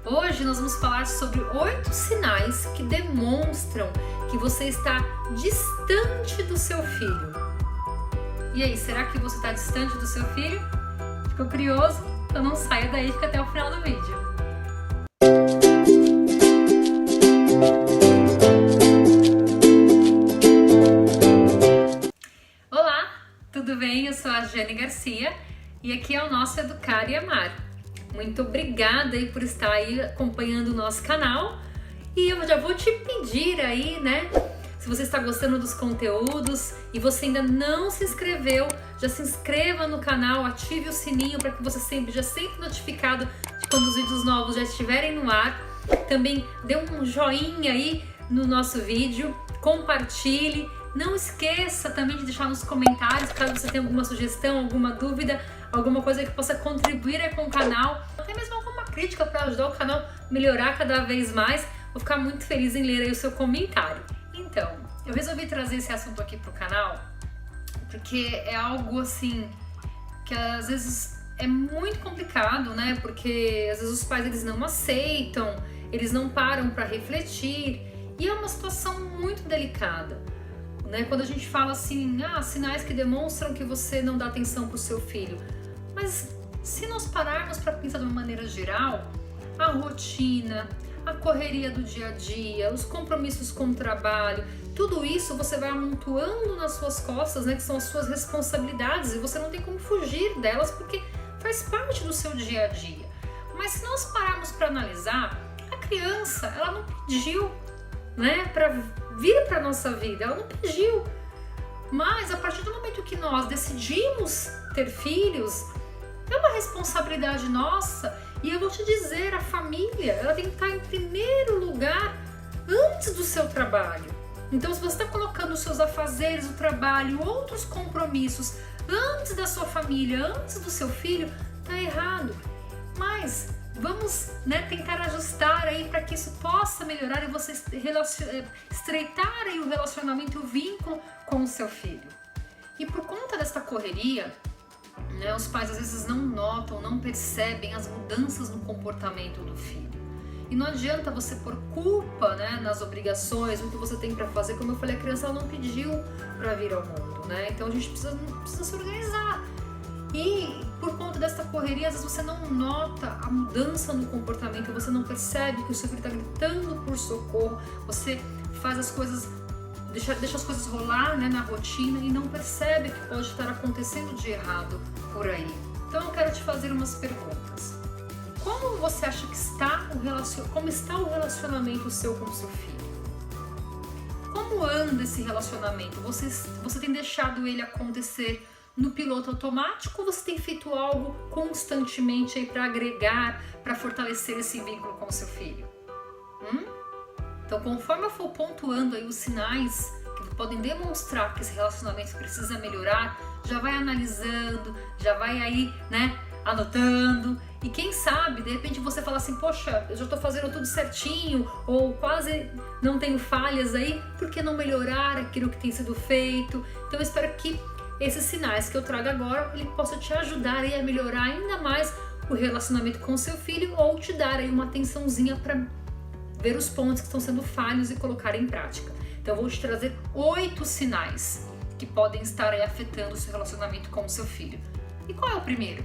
Hoje nós vamos falar sobre 8 sinais que demonstram que você está distante do seu filho. E aí, será que você está distante do seu filho? Ficou curioso? Então não saia daí, fica até o final do vídeo. Olá, tudo bem? Eu sou a Jane Garcia e aqui é o nosso Educar e Amar. Muito obrigada aí por estar aí acompanhando o nosso canal. E eu já vou te pedir aí, né? Se você está gostando dos conteúdos e você ainda não se inscreveu, já se inscreva no canal, ative o sininho para que você sempre notificado de quando os vídeos novos já estiverem no ar. Também dê um joinha aí no nosso vídeo, compartilhe. Não esqueça também de deixar nos comentários, caso você tenha alguma sugestão, alguma dúvida, alguma coisa que possa contribuir aí com o canal, até mesmo alguma crítica para ajudar o canal a melhorar cada vez mais. Vou ficar muito feliz em ler aí o seu comentário. Então, eu resolvi trazer esse assunto aqui pro canal porque é algo assim que às vezes é muito complicado, né? Porque às vezes os pais eles não aceitam, eles não param para refletir e é uma situação muito delicada. Né? Quando a gente fala assim, sinais que demonstram que você não dá atenção para o seu filho. Mas se nós pararmos para pensar de uma maneira geral, a rotina, a correria do dia a dia, os compromissos com o trabalho, tudo isso você vai amontoando nas suas costas, né? Que são as suas responsabilidades e você não tem como fugir delas porque faz parte do seu dia a dia. Mas se nós pararmos para analisar, a criança, ela não pediu, né, para vir para nossa vida, ela não pediu. Mas a partir do momento que nós decidimos ter filhos, é uma responsabilidade nossa. E eu vou te dizer, a família, ela tem que estar em primeiro lugar antes do seu trabalho. Então, se você está colocando os seus afazeres, o trabalho, outros compromissos antes da sua família, antes do seu filho, tá errado. Mas vamos, né, tentar ajustar aí para que isso possa melhorar e você estreitar aí o relacionamento e o vínculo com o seu filho. E por conta desta correria, né, os pais às vezes não notam, não percebem as mudanças no comportamento do filho. E não adianta você pôr culpa, né, nas obrigações, no que você tem para fazer. Como eu falei, a criança ela não pediu para vir ao mundo, né? Então a gente precisa se organizar. E por conta dessa correria, às vezes você não nota a mudança no comportamento, você não percebe que o seu filho está gritando por socorro, você faz as coisas, deixa as coisas rolar, né, na rotina e não percebe que pode estar acontecendo de errado por aí. Então eu quero te fazer umas perguntas. Como você acha que como está o relacionamento seu com o seu filho? Como anda esse relacionamento? Você tem deixado ele acontecer no piloto automático ou você tem feito algo constantemente aí para agregar, para fortalecer esse vínculo com o seu filho? Então, conforme eu for pontuando aí os sinais que podem demonstrar que esse relacionamento precisa melhorar, já vai analisando, já vai aí, né, anotando. E quem sabe, de repente você fala assim, poxa, eu já estou fazendo tudo certinho ou quase não tenho falhas aí, por que não melhorar aquilo que tem sido feito? Então eu espero que esses sinais que eu trago agora, ele possa te ajudar aí a melhorar ainda mais o relacionamento com o seu filho ou te dar aí uma atençãozinha para ver os pontos que estão sendo falhos e colocar em prática. Então eu vou te trazer 8 sinais que podem estar aí afetando o seu relacionamento com o seu filho. E qual é o primeiro?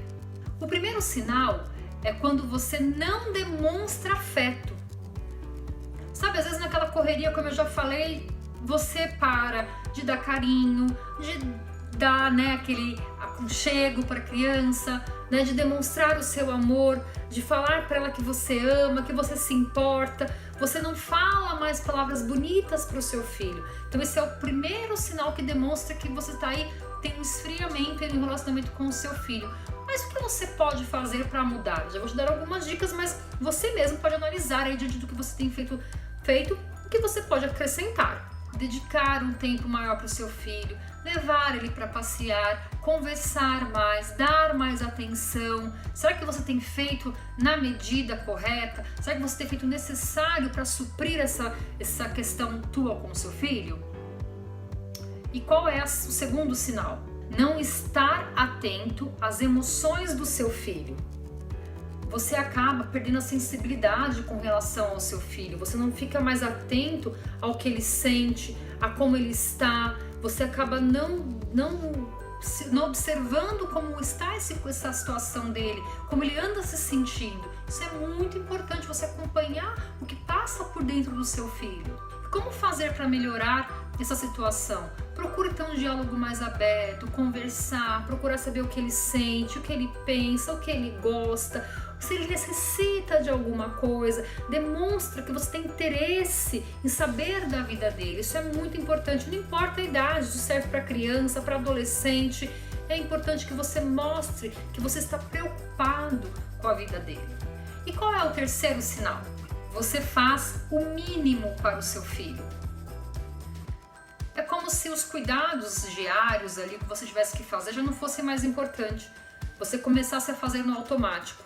O primeiro sinal é quando você não demonstra afeto. Sabe, às vezes naquela correria, como eu já falei, você para de dar carinho, de dar, né, aquele aconchego para a criança, né, de demonstrar o seu amor, de falar para ela que você ama, que você se importa. Você não fala mais palavras bonitas para o seu filho. Então esse é o primeiro sinal que demonstra que você está aí, tem um esfriamento aí no relacionamento com o seu filho. Mas o que você pode fazer para mudar? Já vou te dar algumas dicas, mas você mesmo pode analisar aí diante do que você tem feito o que você pode acrescentar. Dedicar um tempo maior para o seu filho, levar ele para passear, conversar mais, dar mais atenção. Será que você tem feito na medida correta? Será que você tem feito o necessário para suprir essa questão tua com o seu filho? E qual é o segundo sinal? Não estar atento às emoções do seu filho. você acaba perdendo a sensibilidade com relação ao seu filho. Você não fica mais atento ao que ele sente, a como ele está. Você acaba não observando como está essa situação dele, como ele anda se sentindo. Isso é muito importante, você acompanhar o que passa por dentro do seu filho. Como fazer para melhorar essa situação? Procure ter um diálogo mais aberto, conversar, procurar saber o que ele sente, o que ele pensa, o que ele gosta, se ele necessita de alguma coisa. Demonstra que você tem interesse em saber da vida dele. Isso é muito importante, não importa a idade, isso serve para criança, para adolescente. É importante que você mostre que você está preocupado com a vida dele. E qual é o terceiro sinal? Você faz o mínimo para o seu filho. É como se os cuidados diários ali que você tivesse que fazer já não fossem mais importante. Você começasse a fazer no automático.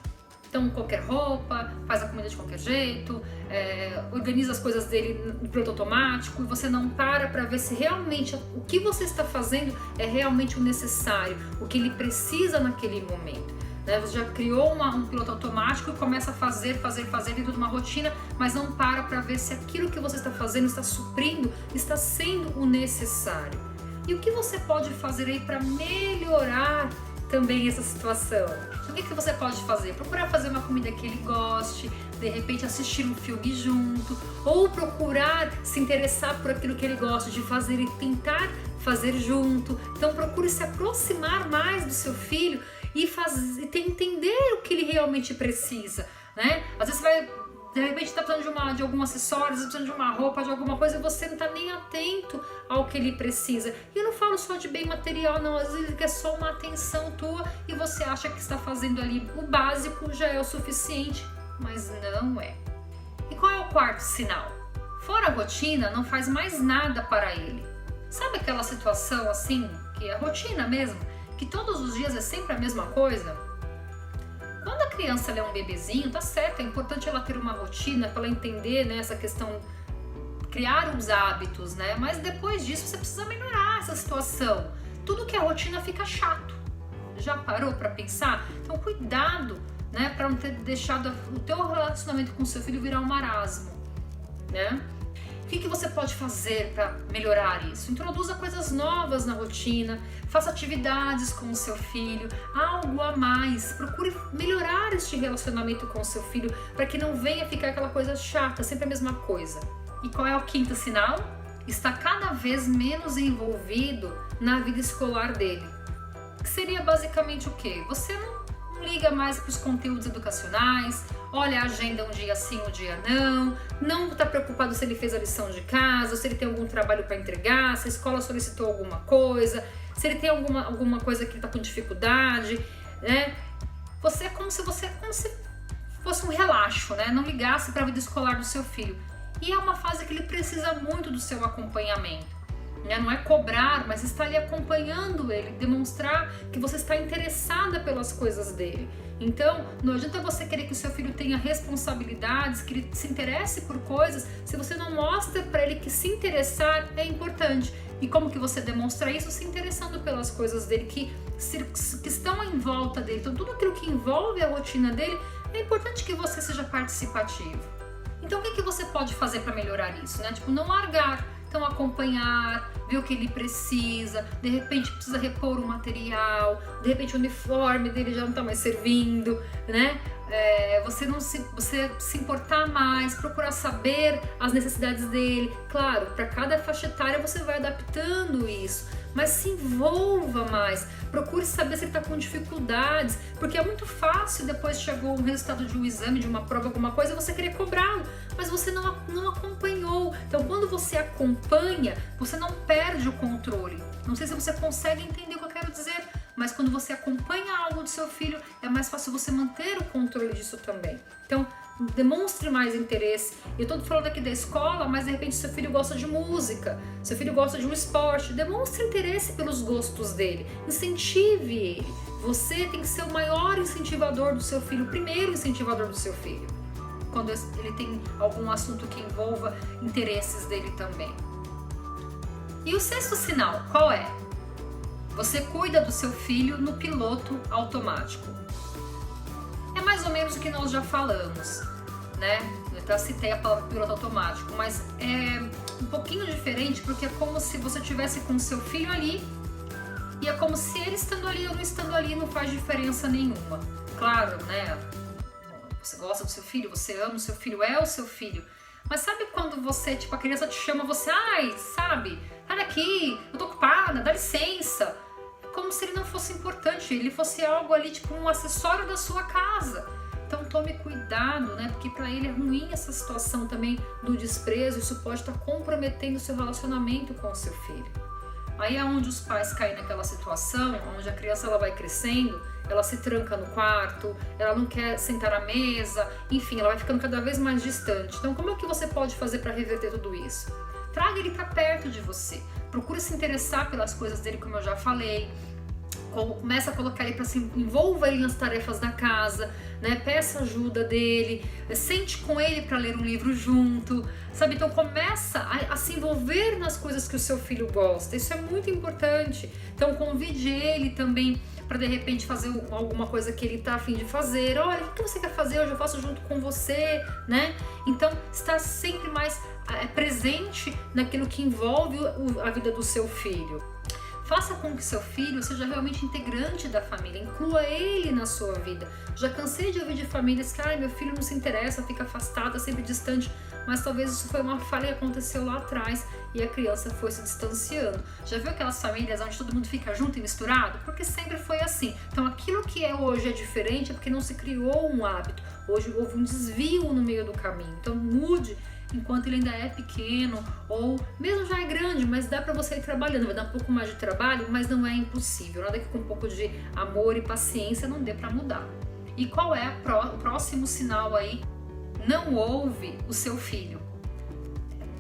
Então, qualquer roupa, faz a comida de qualquer jeito, organiza as coisas dele no piloto automático, e você não para ver se realmente o que você está fazendo é realmente o necessário, o que ele precisa naquele momento. Você já criou um piloto automático e começa a fazer dentro de uma rotina, mas não para ver se aquilo que você está fazendo está suprindo, está sendo o necessário. E o que você pode fazer aí para melhorar também essa situação? O que você pode fazer? Procurar fazer uma comida que ele goste, de repente assistir um filme junto, ou procurar se interessar por aquilo que ele gosta de fazer e tentar fazer junto. Então procure se aproximar mais do seu filho e entender o que ele realmente precisa, né? Às vezes você vai, de repente, está precisando de algum acessório, está precisando de uma roupa, de alguma coisa, e você não está nem atento ao que ele precisa. E eu não falo só de bem material, não. Às vezes é só uma atenção tua e você acha que está fazendo ali o básico, já é o suficiente, mas não é. E qual é o quarto sinal? Fora a rotina, não faz mais nada para ele. Sabe aquela situação assim, que é rotina mesmo? Que todos os dias é sempre a mesma coisa? Quando a criança é um bebezinho, tá certo, é importante ela ter uma rotina para ela entender, né, essa questão, criar uns hábitos, né? Mas depois disso você precisa melhorar essa situação. Tudo que é rotina fica chato. Já parou para pensar? Então cuidado, né, para não ter deixado o teu relacionamento com o seu filho virar um marasmo, né? O que você pode fazer para melhorar isso? Introduza coisas novas na rotina, faça atividades com o seu filho, algo a mais. Procure melhorar este relacionamento com o seu filho para que não venha ficar aquela coisa chata, sempre a mesma coisa. E qual é o quinto sinal? Está cada vez menos envolvido na vida escolar dele. Que seria basicamente o quê? Você não liga mais para os conteúdos educacionais, olha a agenda um dia sim, um dia não está preocupado se ele fez a lição de casa, se ele tem algum trabalho para entregar, se a escola solicitou alguma coisa, se ele tem alguma coisa que ele está com dificuldade, né? Você é como se fosse um relaxo, né? Não ligasse para a vida escolar do seu filho. E é uma fase que ele precisa muito do seu acompanhamento. Não é cobrar, mas estar ali acompanhando ele, demonstrar que você está interessada pelas coisas dele. Então, não adianta você querer que o seu filho tenha responsabilidades, que ele se interesse por coisas, se você não mostra para ele que se interessar é importante. E como que você demonstra isso? Se interessando pelas coisas dele, que estão em volta dele. Então, tudo aquilo que envolve a rotina dele, é importante que você seja participativo. Então, o que você pode fazer para melhorar isso, né? Tipo, não largar. Então, acompanhar, ver o que ele precisa, de repente precisa repor o material, de repente o uniforme dele já não está mais servindo, né? Você se importar mais, procurar saber as necessidades dele. Claro, para cada faixa etária você vai adaptando isso, mas se envolva mais, procure saber se ele está com dificuldades, porque é muito fácil depois chegou um resultado de um exame, de uma prova, alguma coisa, você querer cobrá-lo, mas você não acompanhou. Então, quando você acompanha, você não perde o controle. Não sei se você consegue entender o que eu quero dizer, mas quando você acompanha algo do seu filho, é mais fácil você manter o controle disso também. Então, demonstre mais interesse. Eu estou falando aqui da escola, mas de repente seu filho gosta de música, seu filho gosta de um esporte, demonstre interesse pelos gostos dele, incentive ele. Você tem que ser o maior incentivador do seu filho, o primeiro incentivador do seu filho, quando ele tem algum assunto que envolva interesses dele também. E o sexto sinal, qual é? Você cuida do seu filho no piloto automático. É mais ou menos menos o que nós já falamos, né? Eu até citei a palavra piloto automático, mas é um pouquinho diferente porque é como se você estivesse com seu filho ali e é como se ele estando ali ou não estando ali não faz diferença nenhuma. Claro, né? Você gosta do seu filho, você ama o seu filho, é o seu filho. Mas sabe quando você, tipo, a criança te chama, você, ai, sabe, sai daqui, eu tô ocupada, dá licença. Como se ele não fosse importante, ele fosse algo ali, tipo, um acessório da sua casa. Então tome cuidado, né? Porque para ele é ruim essa situação também do desprezo, isso pode estar comprometendo o seu relacionamento com o seu filho. Aí é onde os pais caem naquela situação, onde a criança ela vai crescendo, ela se tranca no quarto, ela não quer sentar à mesa, enfim, ela vai ficando cada vez mais distante. Então como é que você pode fazer para reverter tudo isso? Traga ele para perto de você, procure se interessar pelas coisas dele, como eu já falei. Começa a colocar ele para se envolva ele nas tarefas da casa, né? Peça ajuda dele, sente com ele para ler um livro junto, sabe? Então começa a se envolver nas coisas que o seu filho gosta. Isso é muito importante. Então convide ele também para de repente fazer alguma coisa que ele tá a fim de fazer. Olha, o que você quer fazer? Hoje eu faço junto com você, né? Então está sempre mais presente naquilo que envolve a vida do seu filho. Faça com que seu filho seja realmente integrante da família, inclua ele na sua vida. Já cansei de ouvir de famílias que meu filho não se interessa, fica afastado, sempre distante, mas talvez isso foi uma falha que aconteceu lá atrás e a criança foi se distanciando. Já viu aquelas famílias onde todo mundo fica junto e misturado? Porque sempre foi assim. Então aquilo que hoje é diferente é porque não se criou um hábito. Hoje houve um desvio no meio do caminho. Então mude enquanto ele ainda é pequeno ou mesmo já é grande, mas dá para você ir trabalhando, vai dar um pouco mais de trabalho, mas não é impossível, nada que com um pouco de amor e paciência não dê para mudar. E qual é o próximo sinal aí? Não ouve o seu filho.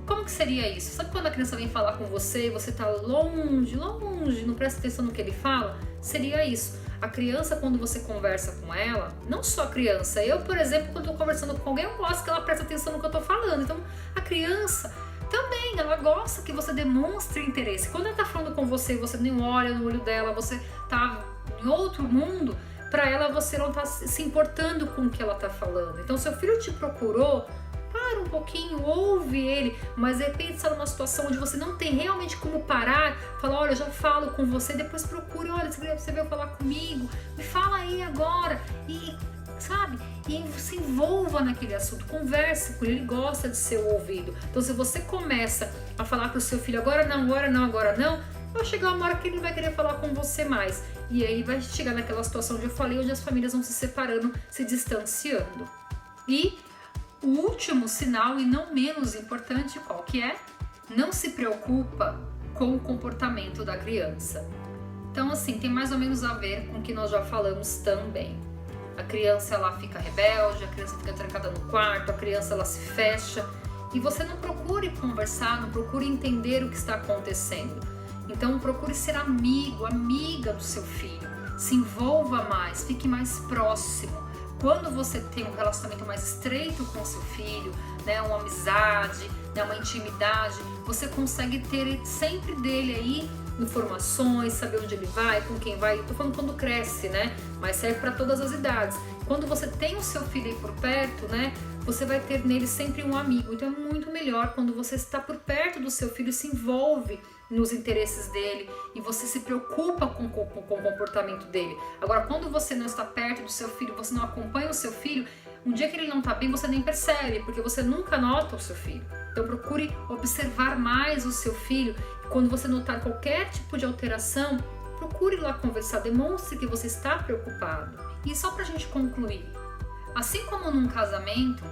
Como que seria isso? Sabe quando a criança vem falar com você e você tá longe, não presta atenção no que ele fala? Seria isso. A criança, quando você conversa com ela, não só a criança, eu, por exemplo, quando estou conversando com alguém, eu gosto que ela preste atenção no que eu estou falando. Então, a criança também, ela gosta que você demonstre interesse. Quando ela está falando com você, você nem olha no olho dela, você está em outro mundo, para ela você não está se importando com o que ela está falando. Então, seu filho te procurou, para um pouquinho, ouve ele, mas de repente está numa situação onde você não tem realmente como parar, falar, olha, eu já falo com você, depois procure, olha, você veio falar comigo, me fala aí agora, e sabe, e se envolva naquele assunto, converse com ele, ele gosta de ser ouvido. Então se você começa a falar para o seu filho, agora não, vai chegar uma hora que ele vai querer falar com você mais, e aí vai chegar naquela situação onde eu falei, onde as famílias vão se separando, se distanciando. E o último sinal, e não menos importante, qual que é? Não se preocupa com o comportamento da criança. Então, assim, tem mais ou menos a ver com o que nós já falamos também. A criança, ela fica rebelde, a criança fica trancada no quarto, a criança, ela se fecha. E você não procure conversar, não procure entender o que está acontecendo. Então, procure ser amigo, amiga do seu filho. Se envolva mais, fique mais próximo. Quando você tem um relacionamento mais estreito com o seu filho, né, uma amizade, né, uma intimidade, você consegue ter sempre dele aí informações, saber onde ele vai, com quem vai. Eu tô falando quando cresce, né? Mas serve para todas as idades. Quando você tem o seu filho aí por perto, né, você vai ter nele sempre um amigo. Então é muito melhor quando você está por perto do seu filho e se envolve nos interesses dele e você se preocupa com o comportamento dele. Agora, quando você não está perto do seu filho, você não acompanha o seu filho, um dia que ele não está bem, você nem percebe, porque você nunca nota o seu filho. Então procure observar mais o seu filho. Quando você notar qualquer tipo de alteração, procure lá conversar, demonstre que você está preocupado. E só pra gente concluir, assim como num casamento,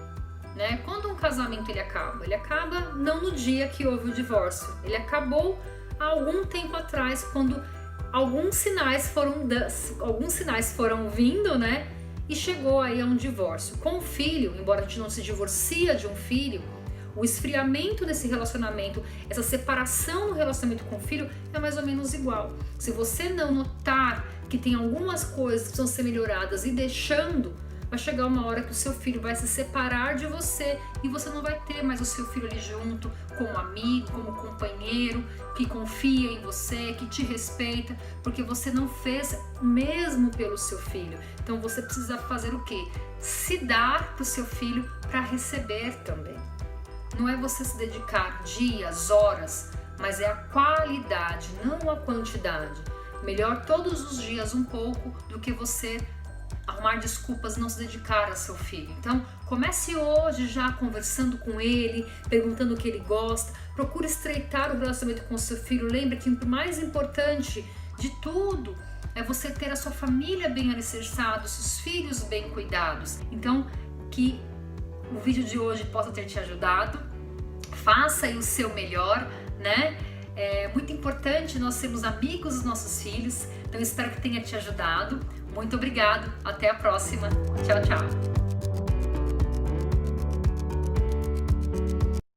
né, quando um casamento ele acaba não no dia que houve o divórcio, ele acabou há algum tempo atrás, quando alguns sinais foram vindo, né, e chegou aí a um divórcio. Com o filho, embora a gente não se divorcia de um filho, o esfriamento desse relacionamento, essa separação no relacionamento com o filho é mais ou menos igual. Se você não notar que tem algumas coisas que precisam ser melhoradas e deixando, vai chegar uma hora que o seu filho vai se separar de você e você não vai ter mais o seu filho ali junto, como amigo, como companheiro, que confia em você, que te respeita, porque você não fez mesmo pelo seu filho. Então você precisa fazer o quê? Se dar para o seu filho para receber também. Não é você se dedicar dias, horas, mas é a qualidade, não a quantidade. Melhor todos os dias um pouco do que você arrumar desculpas e não se dedicar a seu filho. Então, comece hoje já conversando com ele, perguntando o que ele gosta. Procure estreitar o relacionamento com o seu filho. Lembre que o mais importante de tudo é você ter a sua família bem alicerçada, seus filhos bem cuidados. Então, que o vídeo de hoje possa ter te ajudado. Faça aí o seu melhor, né? É muito importante nós sermos amigos dos nossos filhos. Então, espero que tenha te ajudado. Muito obrigado. Até a próxima. Tchau, tchau.